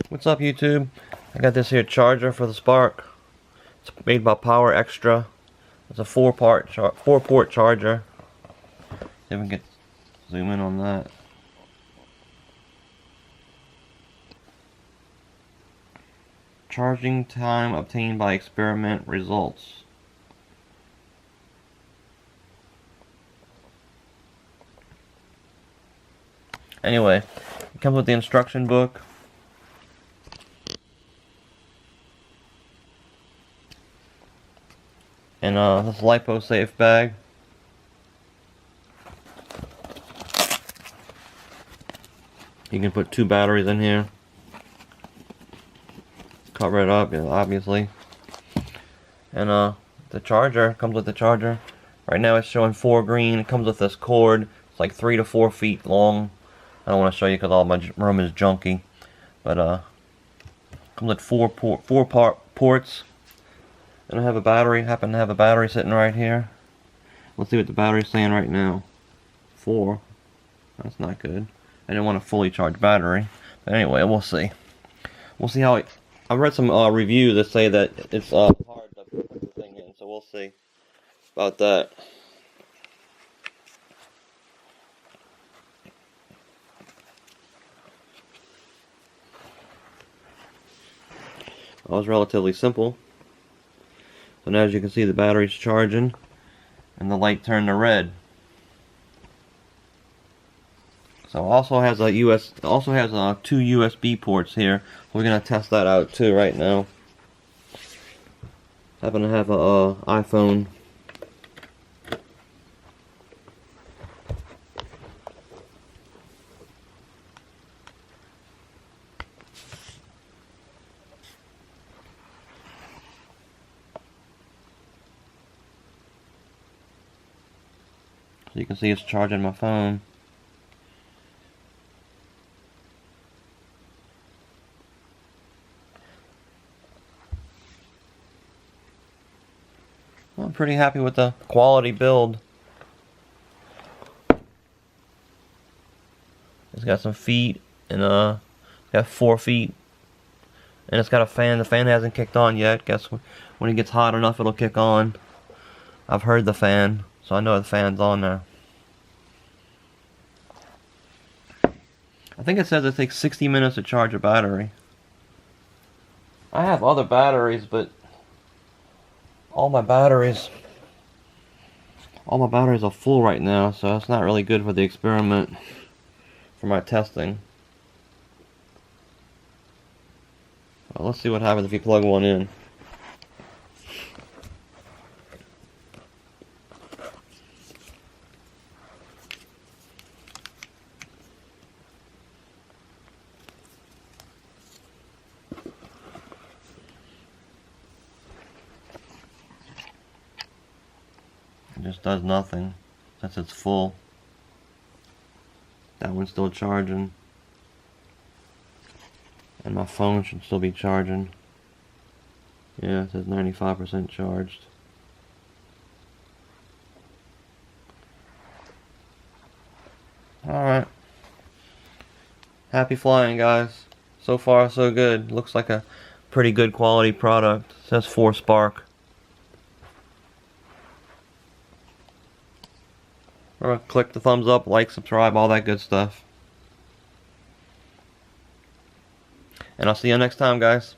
What's up, YouTube? I got this here charger for the Spark. It's made by Powerextra. It's a four-port charger. See if we can zoom in on that. Charging time obtained by experiment results. Anyway, it comes with the instruction book. And this LiPo safe bag. You can put 2 batteries in here. Cover it up, obviously. And the charger comes with the charger. Right now it's showing 4 green. It comes with this cord. It's like 3 to 4 feet long. I don't want to show you because all my room is junky. But comes with 4 ports. And I have a battery. Happen to have a battery sitting right here. Let's see what the battery's saying right now. 4. That's not good. I didn't want a fully charged battery. But anyway, we'll see. We'll see how it... I've read some reviews that say that it's hard to put the thing in. So we'll see about that. It was relatively simple. So now, as you can see, the battery's charging, and the light turned to red. So it also has a two USB ports here. We're gonna test that out too right now. I happen to have a iPhone. So you can see it's charging my phone. I'm pretty happy with the quality build. It's got some feet and it's got 4 feet, and it's got a fan. The fan hasn't kicked on yet. Guess when it gets hot enough, it'll kick on. I've heard the fan, so I know the fan's on there. I think it says it takes 60 minutes to charge a battery. I have other batteries, but all my batteries are full right now, so it's not really good for the experiment, for my testing. Well, let's see what happens if you plug one in. It just does nothing since it's full. That one's still charging. And my phone should still be charging. Yeah, it says 95% charged. Alright. Happy flying, guys. So far, so good. Looks like a pretty good quality product. It says 4 Spark. Click the thumbs up, like, subscribe, all that good stuff. And I'll see you next time, guys.